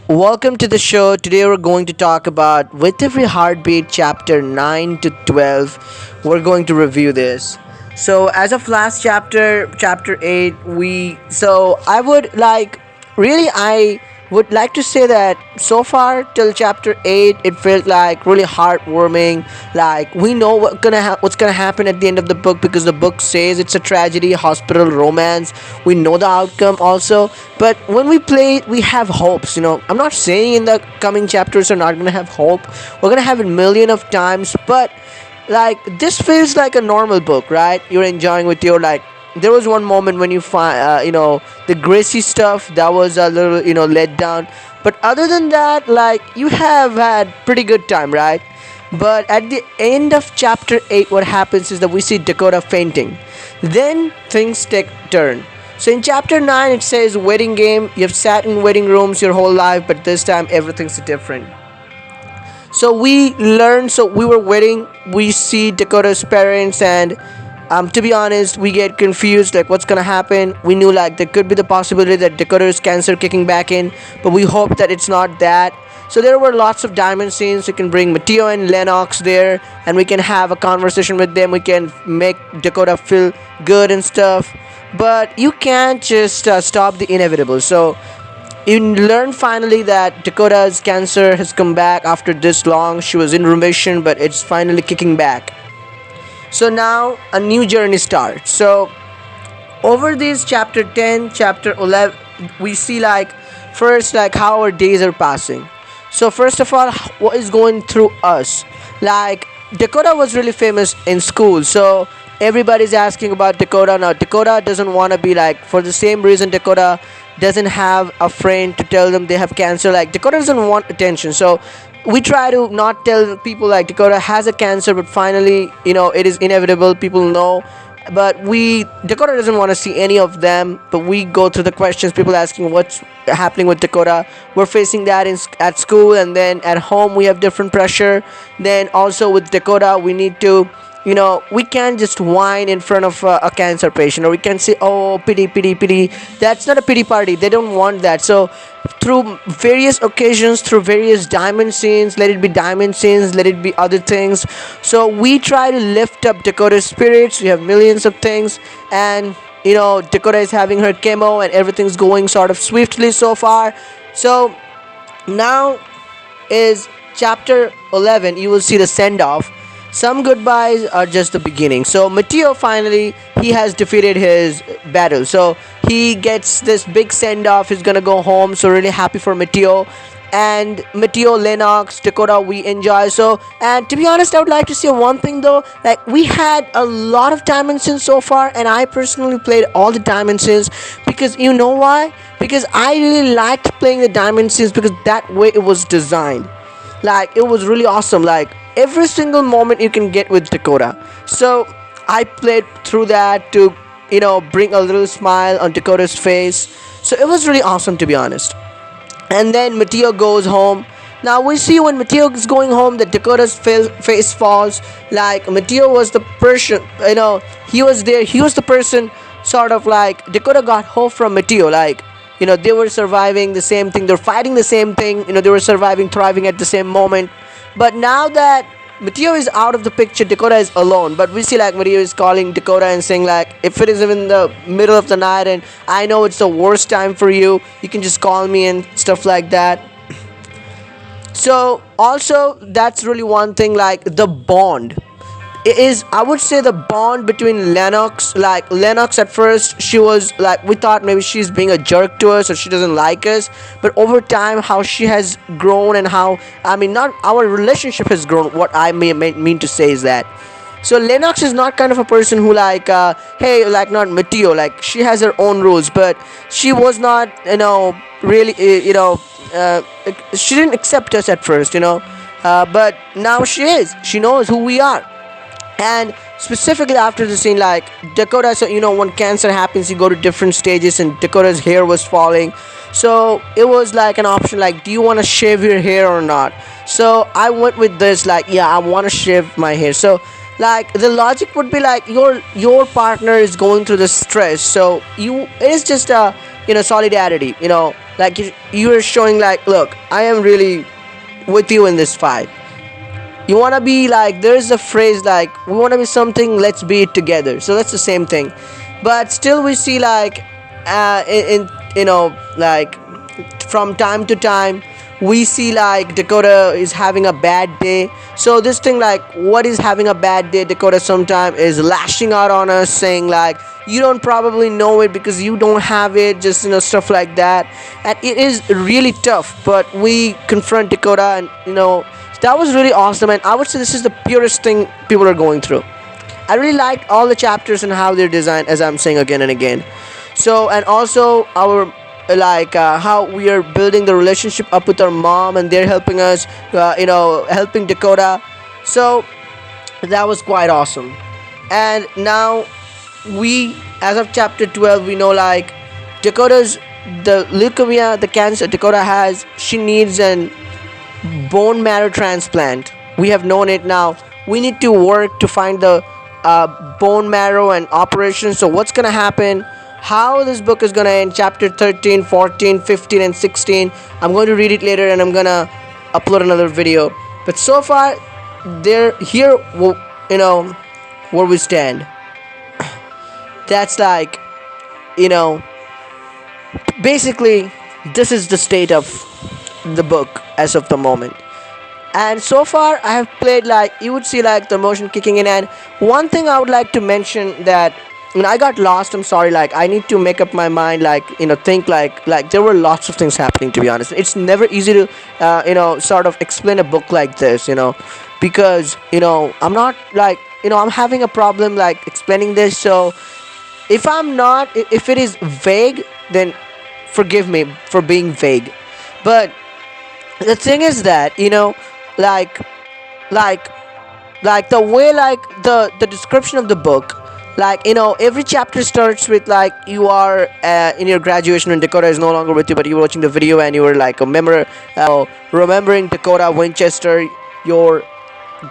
Welcome to the show. Today we're going to talk about With Every Heartbeat chapter 9 to 12. We're going to review this. So as of last chapter 8, I would like to say that so far till chapter 8 it felt like really heartwarming. Like we know what's going to happen at the end of the book because the book says it's a tragedy, hospital romance. We know the outcome also, but when we play it we have hopes. I'm not saying in the coming chapters are not going to have hope. We're going to have it million of times, but like this feels like a normal book, right? You're enjoying with your like there was one moment when you find the Gracie stuff that was a little let down, but other than that, like, you have had pretty good time, right? But at the end of chapter 8, what happens is that we see Dakota fainting. Then things take turn. So in chapter 9 it says wedding game. You've sat in wedding rooms your whole life, but this time everything's different. So we learn. So we were waiting. We see Dakota's parents, and to be honest, we get confused. Like, what's gonna happen? We knew like there could be the possibility that Dakota's cancer kicking back in, but we hope that it's not that. So there were lots of diamond scenes. We can bring Mateo and Lennox there, and we can have a conversation with them. We can make Dakota feel good and stuff. But you can't just stop the inevitable. So you learn finally that Dakota's cancer has come back after this long. She was in remission, but it's finally kicking back. So now a new journey starts. So over this chapter 10, chapter 11, we see like first like how our days are passing. So first of all, what is going through us? Like Dakota was really famous in school, so everybody's asking about Dakota. Now Dakota doesn't want to be like, for the same reason Dakota doesn't have a friend to tell them they have cancer. Like Dakota doesn't want attention, so we try to not tell people like Dakota has a cancer, but finally it is inevitable. People know, but we Dakota doesn't want to see any of them. But we go through the questions, people asking what's happening with Dakota. We're facing that at school, and then at home we have different pressure. Then also with Dakota, we need to, we can't just whine in front of a cancer patient, or we can say, oh, pity, pity, pity. That's not a pity party. They don't want that. So through various occasions, through various diamond scenes, let it be diamond scenes, let it be other things, so we try to lift up Dakota's spirits. We have millions of things, and Dakota is having her chemo and everything's going sort of swiftly so far. So now is chapter 11. You will see the send off. Some goodbyes are just the beginning. So Mateo finally, he has defeated his battle. So he gets this big send off. He's gonna go home. So really happy for Mateo. And Mateo, Lennox, Dakota, we enjoy. So, and to be honest, I would like to say one thing though. Like, we had a lot of diamond sins so far, and I personally played all the diamond sins because you know why? Because I really liked playing the diamond sins because that way it was designed. Like, it was really awesome. Like, every single moment you can get with Dakota. So I played through that to bring a little smile on Dakota's face. So it was really awesome, to be honest. And then Mateo goes home. Now we see when Mateo is going home that Dakota's face falls. Like, Mateo was the person, he was there. He was the person, sort of like Dakota got hope from Mateo. Like, they were surviving the same thing. They're fighting the same thing. They were surviving, thriving at the same moment. But now that Mateo is out of the picture, Dakota is alone. But we see like Mateo is calling Dakota and saying like, if it is even the middle of the night and I know it's the worst time for you, you can just call me and stuff like that. So also that's really one thing, like the bond. It is, I would say, the bond between Lennox. Like Lennox at first, she was like, we thought maybe she's being a jerk to us or she doesn't like us, but over time how she has grown, and how, I mean, not our relationship has grown. What I mean to say is that, so Lennox is not kind of a person who like hey, like, not Mateo, like she has her own rules, but she was not really she didn't accept us at first, but now she is. She knows who we are. And specifically after the scene, like Dakota, so when cancer happens, you go to different stages, and Dakota's hair was falling. So it was like an option, like, do you want to shave your hair or not? So I went with this, like, yeah, I want to shave my hair. So like the logic would be like, your partner is going through the stress, so it is just a solidarity. Like you are showing like, look, I am really with you in this fight. You want to be like, there's a phrase like, we want to be something, let's be it together. So that's the same thing. But still we see like, in like, from time to time we see like Dakota is having a bad day. So this thing like, what is having a bad day, Dakota sometime is lashing out on us, saying like, you don't probably know it because you don't have it, just stuff like that. And it is really tough, but we confront Dakota, and that was really awesome. And I would say this is the purest thing people are going through. I really liked all the chapters and how they're designed, as I'm saying again and again. So, and also our, like, how we are building the relationship up with our mom, and they're helping us, helping Dakota. So that was quite awesome. And now we, as of chapter 12, we know like Dakota's, the leukemia, the cancer Dakota has, she needs an bone marrow transplant. We have known it now. We need to work to find the bone marrow and operation. So what's gonna happen, how this book is gonna end, chapter 13, 14, 15 and 16, I'm going to read it later, and I'm gonna upload another video. But so far, they're here, where we stand. That's like, basically this is the state of the book as of the moment. And so far I have played, like, you would see like the motion kicking in. And one thing I would like to mention, that I got lost, I'm sorry, like I need to make up my mind, like think like there were lots of things happening, to be honest. It's never easy to sort of explain a book like this, because I'm not like, I'm having a problem like explaining this. So if it is vague, then forgive me for being vague. But the thing is that, like like like the way, like the description of the book, like, every chapter starts with like, you are in your graduation when Dakota is no longer with you, but you're watching the video and you were like remembering Dakota Winchester, your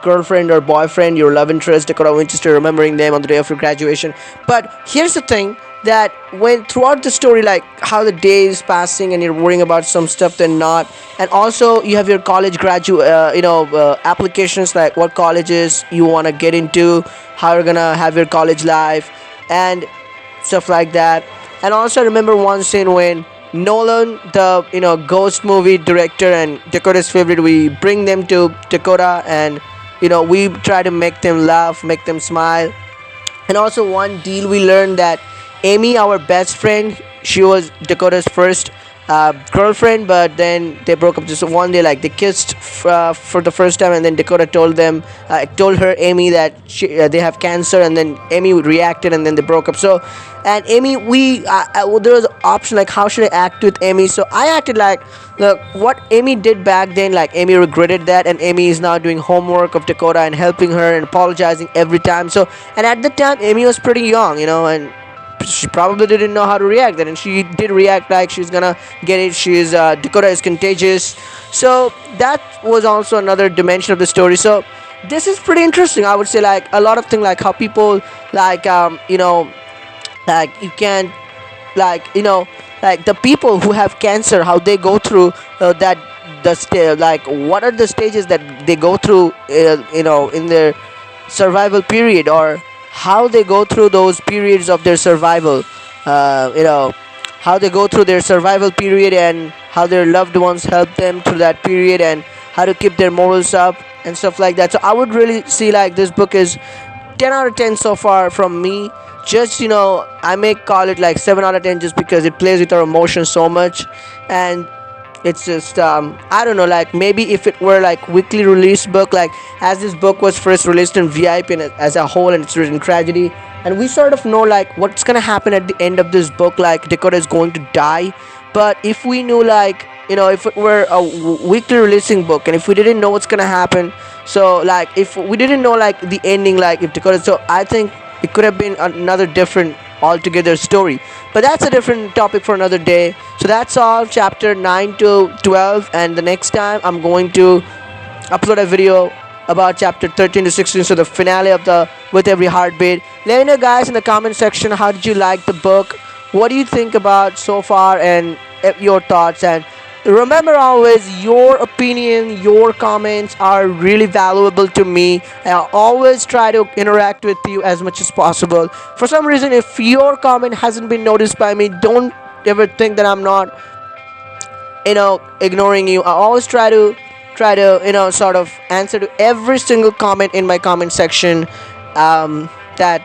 girlfriend or boyfriend, your love interest Dakota Winchester, remembering them on the day of your graduation. But here's the thing, that when throughout the story, like how the day is passing and you're worrying about some stuff, then not. And also you have your college applications, like what colleges you want to get into, how you're gonna have your college life and stuff like that. And also I remember one scene when Nolan, the ghost movie director and Dakota's favorite, we bring them to Dakota, and we try to make them laugh, make them smile. And also one deal we learned, that Amy, our best friend, she was Dakota's first girlfriend, but then they broke up just one day. Like they kissed for the first time, and then Dakota told her, Amy, that they have cancer, and then Amy reacted, and then they broke up. So, and Amy, there was an option like, how should I act with Amy? So I acted like, look, what Amy did back then, like Amy regretted that, and Amy is now doing homework of Dakota and helping her and apologizing every time. So, and at the time Amy was pretty young, and she probably didn't know how to react then, and she did react like she's gonna get it. She's Dakota is contagious. So that was also another dimension of the story. So this is pretty interesting, I would say. Like a lot of things, like how people, like like you can, like like the people who have cancer, how they go through that like what are the stages that they go through in their survival period, or how they go through those periods of their survival, how they go through their survival period, and how their loved ones help them through that period, and how to keep their morals up and stuff like that. So I would really see like this book is 10 out of 10 so far from me. Just I may call it like 7 out of 10, just because it plays with our emotions so much. And it's just I don't know, like maybe if it were like weekly release book, like as this book was first released in VIP and as a whole, and it's written tragedy, and we sort of know like what's gonna happen at the end of this book, like Dakota is going to die. But if we knew, like if it were a weekly releasing book, and if we didn't know what's gonna happen, so like if we didn't know like the ending, like if Dakota, so I think it could have been another different altogether story. But that's a different topic for another day. So that's all, chapter 9 to 12, and the next time I'm going to upload a video about chapter 13 to 16, so the finale of the With Every Heartbeat. Let me know guys in the comment section, how did you like the book, what do you think about so far, and your thoughts. And remember, always your opinion, your comments are really valuable to me. I always try to interact with you as much as possible. For some reason, if your comment hasn't been noticed by me, don't ever think that I'm not, ignoring you. I always try to sort of answer to every single comment in my comment section. That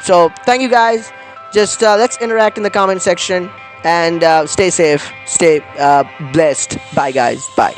So thank you guys. Just let's interact in the comment section, and stay safe, stay blessed. Bye guys, bye.